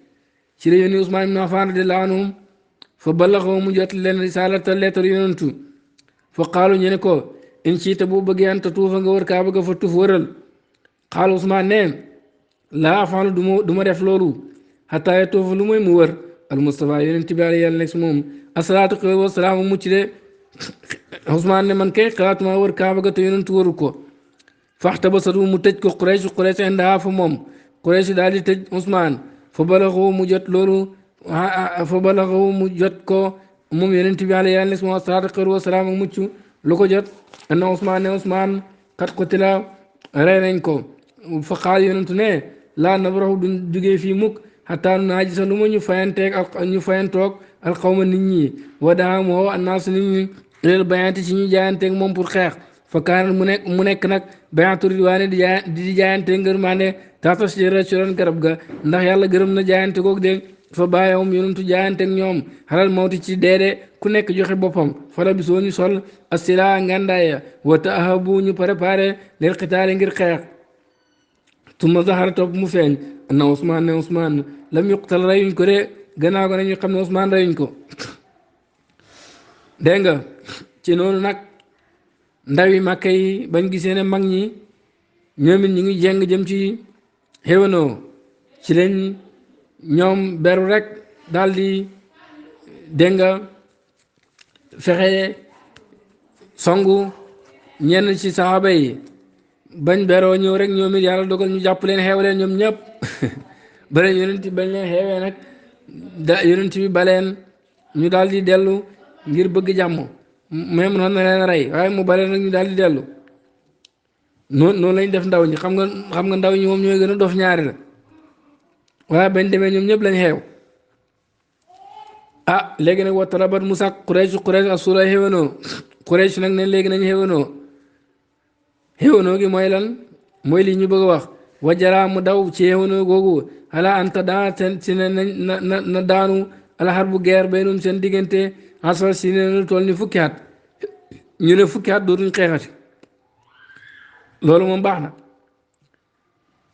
ci la yónni Usmaan ibn Affaan radiyallaahu anhu fa balaxoo mu jot leen risaalata lettre yonentu fa xaalu ñu ne ko in siita bu bëggee an tuufa nga wër kaaba ga fa tuuf wëral xaalu Usmaan ne laa afalu du ma def loolu xataa ya tuufa lu mooy mu wër al Mustafa yonent bi alayhi yàlla nekk si moom asalaatu xéwal wa salaamu mucc de Usmaan ne man kay xalaatuma wër kaaba ga te yonentu wëru ko faxta ba satu mu tëj ko Quraysh indaha fa moom Quraysh daal di tëj Usmaan fa balaxoo mu jot loolu fa balaxoo mu jot ko moom yonent bi alayhi yàlla nekk si moom asalaatu xéwal wa salaamu mucc lu ko jot anna Usmaan ne Usmaan xat qutila rey nañ ko fa xaal yonentu ne laa nabrahu duñ jugee fii mukk xataa naajisa lu ma ñu fayantoog alxawma nit ñi wadaa moo annaasu nit ñi leel bayanti ci ñu jaayanteeg moom pour xeex fa kaanat mu nekk nag bayantu ridwaane di jaayante ngërmande taxta shajara ci ron garab ga ndax yàlla gërëm na jaayante goog de fa bàyyawum yonentu jaayante ak ñoom xalal mawti ci deede ku nekk joxe boppam fala bi soo ñu sol asila ngàndaaya wa taahabu ñu préparé leel xitaale ngir xeex tuma zahara topp mu feeñ na Ousmane ne Ousmane lam yuqtal rayuñ ko de gannaaw ko nañu xam ne Ousmane rayuñ ko dégg nga ci noonu nag ndawi Màkka yi bañ gisee ne mag ñi ñoom it ñu ngi jeng jëm ci xéwanoo ci lañ ñoom beru rek daal di dégg nga fexe songu ñenn ci saxaaba yi bañ beroo ñëw rek ñoom it yàlla dogal ñu jàpp leen xeew leen ñoom ñëpp bare yonent bi bañ leen xeewee nag yonent bi baleen ñu daal di dellu ngir bëgg jàmm même noonu na leen rey waaye mu baleen nag ñu daal di dellu noonu lañ def ndaw ñi xam nga ndaw ñi moom ñooy gën a dof ñaari la waaye bañ demee ñoom ñëpp lañ xeew ah léegi nag wa talabat mu sàkk Quraysh asura xéwanoo Quraysh nag ne léegi nañ xéwanoo gi mooy lan mooy lii ñu bëgg a wax wajaraa mu daw ci xéwanoo googu ala anta daa si ne na daanu alxar bu guerre baynum seen diggante asfar si ne lu toll ni fukki at ñu ne fukki at dootuñ xeexati loolu moom baax na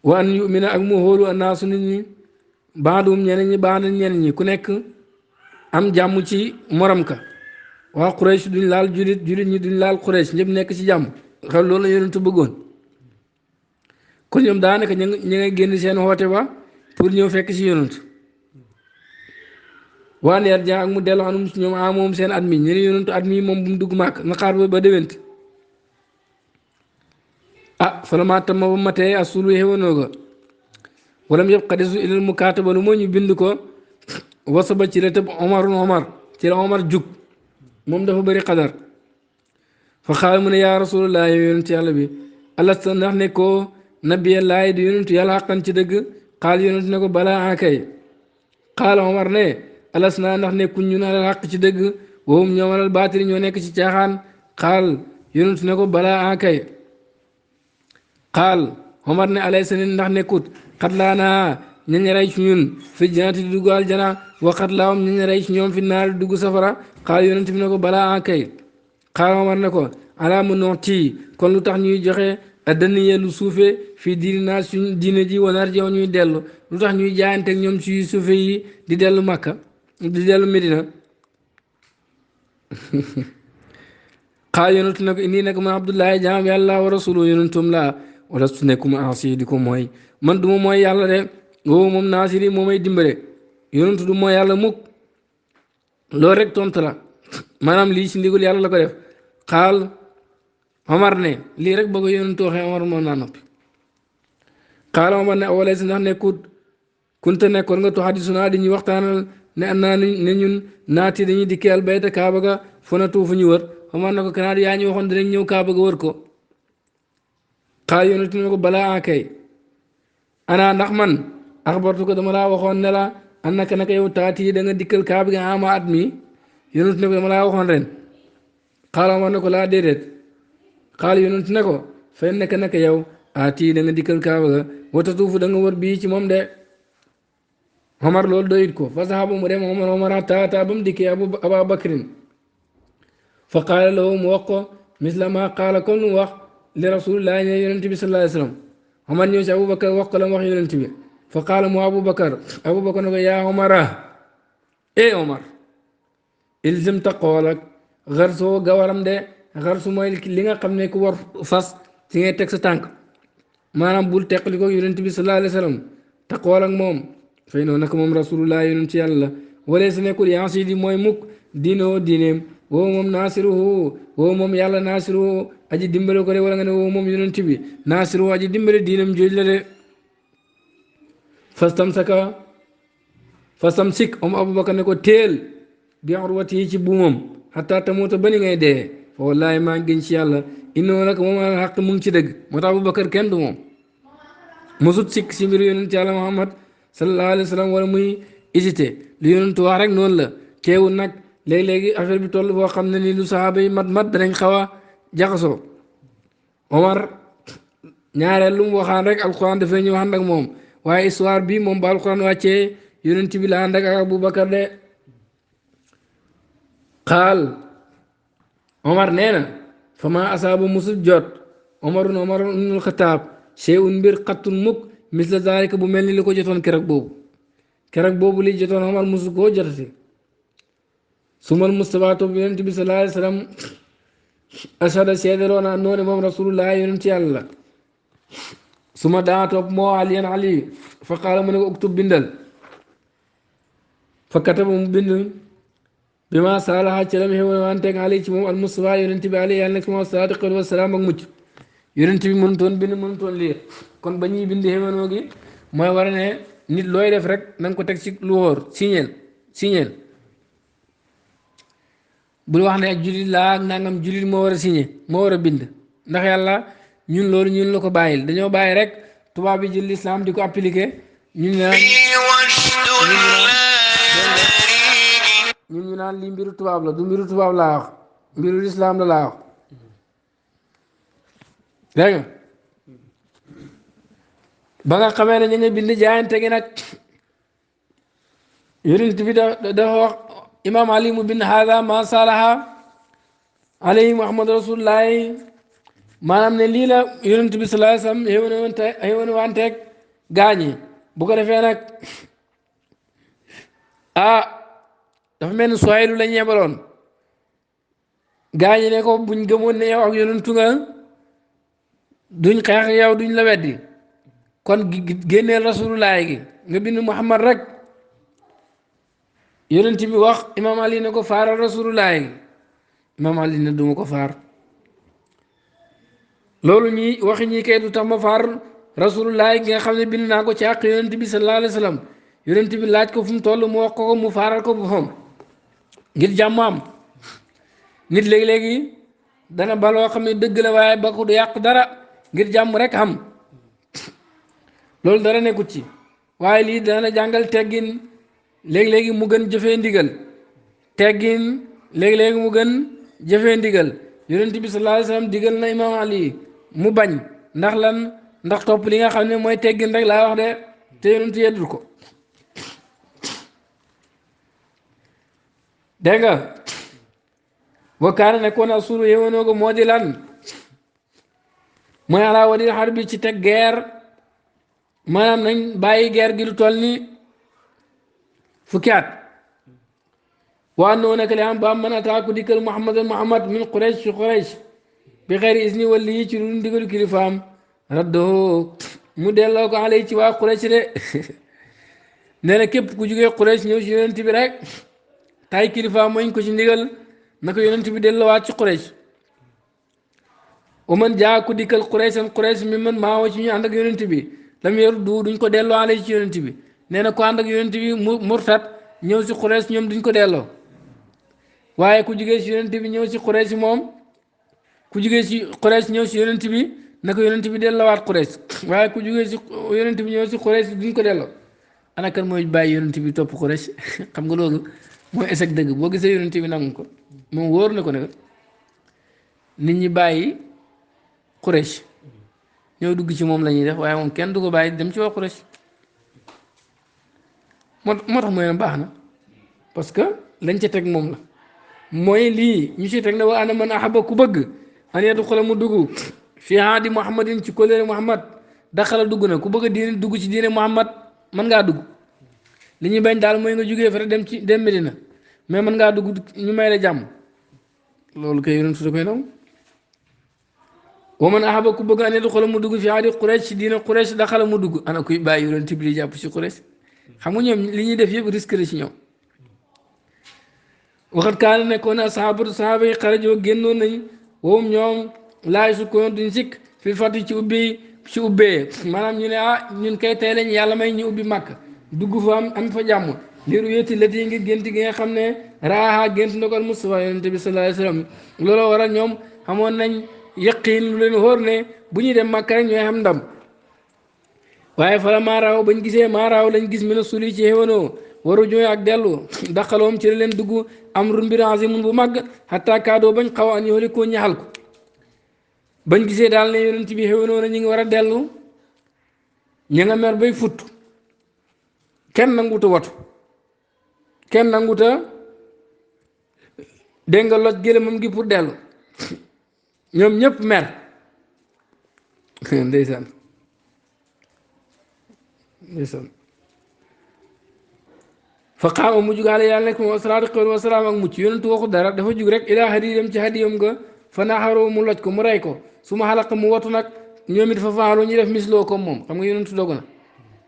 wa an yumina ak mu hóolu annaasu nit ñi baadum ñeneen ñi baax na ñeneen ñi ku nekk am jàmm ci morom ka waa Quraysh duñ laal julit ñi duñ laal Quraysh ñëpp nekk ci jàmm xam loolu la yonentu bëggoon kon ñoom daanaka ñu nga génn seen woote ba pour ñëw fekk ci yonentu waa neer ja ak mu dellu anum si ñoom moom seen at mi ñu ne yonentu at mi moom bu mu dugg màkk na xaar ba déwént falamaa tamma ba matee asulu xéwanoo ga walam yëpp xadisu ilal mukaataba lu moo ñu bind ko wasaba ci la tëb Omar ci la Omar jug moom dafa bëri xadar fa xaal mu ne yaa rasulallah yow yonent yàlla bi alasta ndax ne ko nabiyallaahi di yonentu yàlla xaqan ci dëgg xaal yonent ne ko balaa akay xaal Omar ne alas naa ndax nekkuñ ñu alal xaq ci dëgg woowum ñoom alal baatiri ñoo nekk ci caaxaan xaal yonent ne ko balaa akay xaal Omar ne alaysa ne ndax nekkut xat laa naa ñañ rey ci ñun fi jannati di dugg aljana wa xat laawam ñañ rey ci ñoom fi naar di dugg safara xaal yonent bi ne ko balaa akay xaal Omar ne ko alaa mu nooti kon lu tax ñuy joxe addaniya lu suufe fii diini naa suñ diine ji wanaar jow ñuy dellu lu tax ñuy jaayanteeg ñoom ci suufe yi di dellu Makka di dellu Medina xaal yonent ne ko indi nag man Abdullahi jaam yàlla wa rasulu yonentum laa wala su nekkuma ansi di ko mooy man duma mooy yàlla de woowu moom naasiri moo may dimbale yonentu du mooy yàlla mukk loolu rek tontu la maanaam lii si ndigul yàlla la ko def xaal Omar ne lii rek bëgg yonentu waxee Omar moo naa noppi xaal Omar ne awalay si ndax nekkut kunte nekkoon nga tu xaddisunaa di ñu waxtaanal ne an naa ne ñun naati dañuy dikkee albayta kaaba ga fu na tuufu ñu wër Omar ne ko kanaat yaa ñu waxoon dinañ ñëw kaaba ga wër ko xaal yonentu ne ko balaa akay ana ndax man axbartu ko dama laa waxoon ne la an naka yow taati da nga dikkal kaaba gi ama at mi yonentu ne ko dama laa waxoon ren xaal Omar ne ko laa déedéet xaal yonentu ne ko fay naka yow aati da nga dikkal kaaba ga wata tuufu da nga wër bii ci moom de Omar loolu doyit ko fa saxaaba mu dem Omar taata ba mu dikkee Aba Bakrin fa qaala lahu mu wax ko misla ma qaala comme nu wax li rasulillahi ne yonent bi sallallahu alayhi wa sallam Omar ñëw si Aboubacar wax ko la mu wax yonent bi fa qaala mu Aboubacar ne ko yaa Omara Omar ilzim taqool ak xarsoo gawaram de xarsu mooy li nga xam ne ku war fas si ngay teg sa tànk maanaam bul teqali ko yonent bi sallallahu alayhi wa sallam taqool ak moom fay noonu nag moom rasulullah yonent ci yàlla wala si nekkul yansi di mooy mukk diinoo diineem woo moom naasiruhu woo moom yàlla naasiruhu aji dimbale ko de wala nga ne woo moom yonent bi naasiruhu aji dimbale diinam jooj la de fastamsik Abubakar ne ko teel bi urwati yi ci buumam xataa tamuuta ba ni ngay dee fa wallaahi maa ngi gën ci yàlla innoo nag moom al xaq mu ngi ci dëgg moo tax Abubakar kenn du moom mosut sikk si mbiru yonent yàlla Muhammad sallallahu alayhi wa sallam wala muy hésité lu yonent wax rek noonu la teewul nag léegi-léegi affaire bi toll boo xam ne ni lu sahaaba yi mat danañ xaw a jaxasoo Omar ñaareel lu mu waxaan rek alquran dafay ñëw ànd ak moom waaye histoire bi moom ba alquran wàccee yonent bi la ànd ak Abubakar de xaal Omar nee na fa ma asaaba musul jot Omar ibnul Xataab shay'un mbir xattun mukk misla zaalika bu mel ni li ko jotoon keroog boobu li jotoon Omar musu koo jotati sumal Mustafa topp yonent bi sallallahu alayhi wa sallam ashada seedeloo na noone moom rasulullah yonent yàlla la suma daa topp moo aliyan ali fa qaala mu ne ko uktub bindal fa kataba mu bind bi ma saalaha ci lam xewoon wanteeg ali ci moom al Mustafa yonent bi ali yàlla nekk moom salaatu xéwal wa salaam ak mucc yonent bi mënutoon bind mënutoon liir kon ba ñuy bind xéwanoo gi mooy war a ne nit looy def rek na nga ko teg ci lu wóor signeel bul wax ne ak jullit laa ak nangam jullit moo war a signé moo war a bind ndax yàlla ñun loolu ñun la ko bàyyil dañoo bàyyi rek tubaab bi jël lislaam di ko appliqué ñun ñu naan lii mbiru tubaab la du mbiru tubaab laa wax mbiru lislaam la laa wax dégg nga ba nga xamee ne ñu ngi bind jaayante gi nag yonent bi dafa wax imaam ali mu bind haada ma salaha alayhi muhammad rasulullahi maanaam ne lii la yonent bi sallallahu alayhi wasallam xéwén wanteeg gaañi bu ko defee nag dafa mel ni Suhaylu la ñeebaloon gaañi ne ko buñ gëmoon ne yow ak yonentu nga duñ xeex yow duñ la weddi kon génneel rasulullahi gi nga bind muhammad rek yonent bi wax imaam ali ne ko faaral rasulullahi gi imaam ali ne duma ko faar loolu ñi waxi ñi kay du tax ma faar rasulullahi gi nga xam ne bind naa ko ci àq yonent bi sallallahu alayhi wa sallam yonent bi laaj ko fu mu toll mu wax ko mu faaral ko boppam ngir jàmm am nit léegi-léegi dana baloo xam ne dëgg la waaye ba ko du yàq dara ngir jàmm rek am loolu dara nekkut ci waaye lii dana jàngal teggin léegi-léegi mu gën jëfee ndigal teggin léegi-léegi mu gën jëfee ndigal yonent bi sallallahu alayhi wa sallam digal na imaam ali mu bañ ndax lan ndax topp li nga xam ne mooy teggin rek laa wax de te yonent yeddul ko dégg nga wakkaana nekkoon asuru yéwanoo ko moo di lan mooy alaa wadil xar bi ci teg guerre maanaam nañ bàyyi guerre gi lu toll ni fukki at waa noo nekk li am ba mën a taaku dikkal muhammad min quraysh ci quraysh bi xeeri isni wala yi ci lu ndigalu kilifaam raddoo mu delloo ko alay ci waa quraysh de nee na képp ku jugee quraysh ñëw ci yonent bi rek tay kilifaam mooñ ko ci ndigal naka yonent bi delloowaat ci quraysh o man jaa ku dikkal quraysh mi man maawo ci ñu ànd ak yonent bi lam yor duñ ko delloo alay ci yonent bi nee na ko ànd ak yonent bi murtat ñëw si quraysh ñoom duñ ko delloo waaye ku jugee si yonent bi ñëw si quraysh moom ku jugee si quraysh ñëw si yonent bi naka yonent bi delloowaat quraysh waaye ku jugee si yonent bi ñëw si quraysh duñ ko delloo ana kan mooy bàyyi yonent bi topp quraysh xam nga loolu mooy échec dëgg boo gisee yonent bi nangu ko moom wóor na ko ne nit ñi bàyyi quraysh ñëw dugg ci moom la ñuy def waaye moom kenn du ko bàyyi dem ci waa quraysh moo tax mooy ne baax na parce que lañ ca teg moom la mooy lii ñu ci teg ne wa ana man ahaba ku bëgg an yadxula mu dugg fi haadi muhammadin ci koleere muhammad daxala dugg na ku bëgg a diine dugg ci diine muhammad mën ngaa dugg li ñuy bañ daal mooy nga jugee fa dem Medina mais mën ngaa dugg ñu may la jàmm loolu kay yonent da koy nangu wa man ahaba ku bëgg an yadxula mu dugg fi haadi quraysh ci diine quraysh daxala mu dugg ana kuy bàyyi yonent bi di jàpp ci quraysh xam nga ñoom li ñuy def yëpp risque la ci ñoom waxat kaana nekkoon na saxaaba yi xarajoo génnoon nañ woom ñoom laay sukkoon duñ sikk fil fati ci ubbee maanaam ñu ne ñun kay tey lañ yàlla may ñu ubbi màkk dugg fa am fa jàmm liiru yétti lati ngir gént gi nga xam ne raaha gént na ko al Mustafa yonente bi sallallahu alayhi wasallam looloo waral ñoom xamoon nañ yaqiin lu leen wóor ne bu ñuy dem màkk rek ñooy xam ndam waaye fala maaraaw bañ gisee maaraaw lañ gis mi na suli ci xéwanoo waru jooy ak dellu daqaloom ci la leen dugg am ru mbir azimun bu màgg xataa kaadoo bañ xaw an yooli koo ñaxal ko bañ gisee daal ne yonent bi xéwanoo na ñu ngi war a dellu ña nga mer bay futt kenn nanguta watu kenn nanguta dégg nga loj gëlëmam gi pour dellu ñoom ñëpp mer ndeysaan ndeysaan fa qaama mu jugaale yàlla nekk moom asalaatu xéwal wa salaam ak mucc yonentu waxu dara dafa jug rek ilaa hadiyam ci hadiyam nga fa naxaroo mu loj ko mu rey ko su ma xalaq mu watu nag ñoom it fa faaloo ñu def misloo comme moom xam nga yonentu dogu na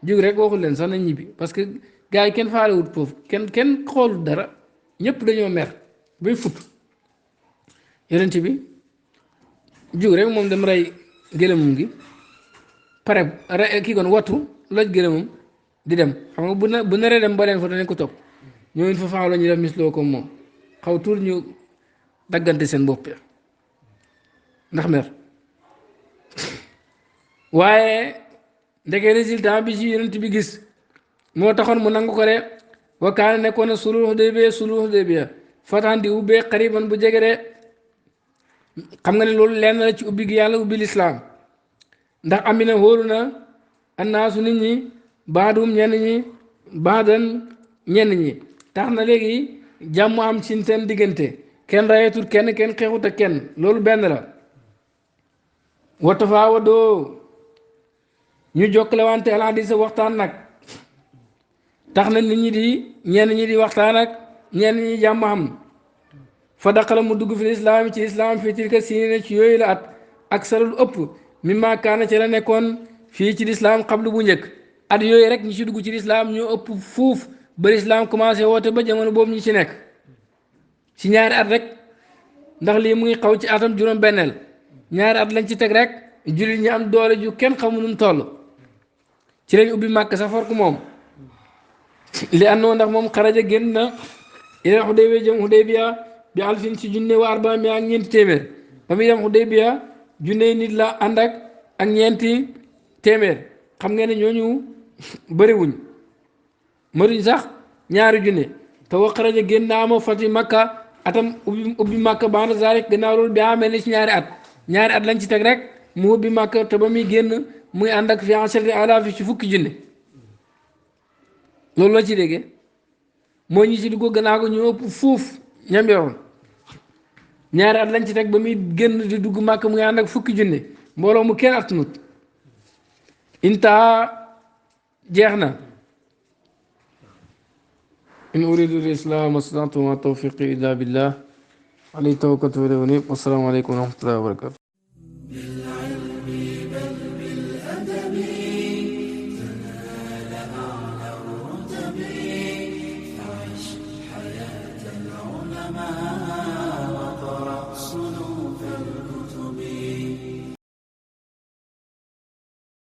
jug rek waxul leen sax nañ ñibbi parce que gars yi kenn faalewut foofu kenn xoolul dara ñëpp dañoo mer bay fut yonent bi jug rek moom dem rey gëlëmum gi pare kii kon wattu loj gëlëmum di dem xam nga bu naree dem ba leen fa danañ ko topp ñooñu fa faaw la ñu def misloo comme moom xaw tuur ñu daggante seen bopp ndax mer waaye ndeke résultat bi ci yonent bi gis moo taxoon mu nangu ko de wa kaana nekkoon na sulhul Hudaybiya fatan di ubbee xariban bu jege de xam nga ne loolu lenn la ci ubbi gi yàlla ubbi lislaam ndax amina hóolu na annaasu nit ñi baadum ñenn ñi baadan ñenn ñi tax na léegi jàmm am ci seen diggante kenn rayetul kenn xeexut ak kenn loolu benn la wata faa wadoo ñu jokkale wante alaa di sa waxtaan nag tax na nit ñi di ñenn ñi di waxtaan ak ñenn ñi jàmm am fa daqala mu dugg fi lislaam ci lislaam fii tilka sinina ci yooyu la at ak salul ëpp mi maakaana ci la nekkoon fii ci lislaam xablu bu njëkk at yooyu rek ñi ci dugg ci lislaam ñoo ëpp fuuf ba lislaam commencé woote ba jamono boobu ñi ci nekk ci ñaari at rek ndax lii muy xaw ci atam juróom-benneel ñaari at lañ ci teg rek jullit ñi am doole ju kenn xamu nu mu toll ci lañ ubbi màkk sa fork moom li àndoon ndax moom xaraja génn na ilal Xudaybiya jëm Xudaybiya bi alfin ci junne wa arba mi ak ñeenti téeméer ba muy dem Xudaybiya junne nit la ànd ak ñeenti téeméer xam ngeen ne ñooñu bëriwuñ mëruñ sax ñaari junne te wa xaraja génn na ama fati makka atam ubbi makka banda zarik gannaaw loolu bi amee ne ci ñaari at lañ ci teg rek mu ubbi makka te ba muy génn muy ànd ak fi ansharti alaafi ci fukki junne loolu la ci déggee mooy ñi ci dugg gannaaw ko ñu ëpp fuuf ñam yoroon ñaari at lañ ci teg ba muy génn di dugg makka muy ànd ak fukki junne mbooloo mu kenn attanut intaha jeex na in uridu al-islam mastata'tu wa ma tawfiqi illa billah alayhi tawakkaltu wa ilayhi unib. Wassalamu alaykum wa rahmatullahi wa barakatuh.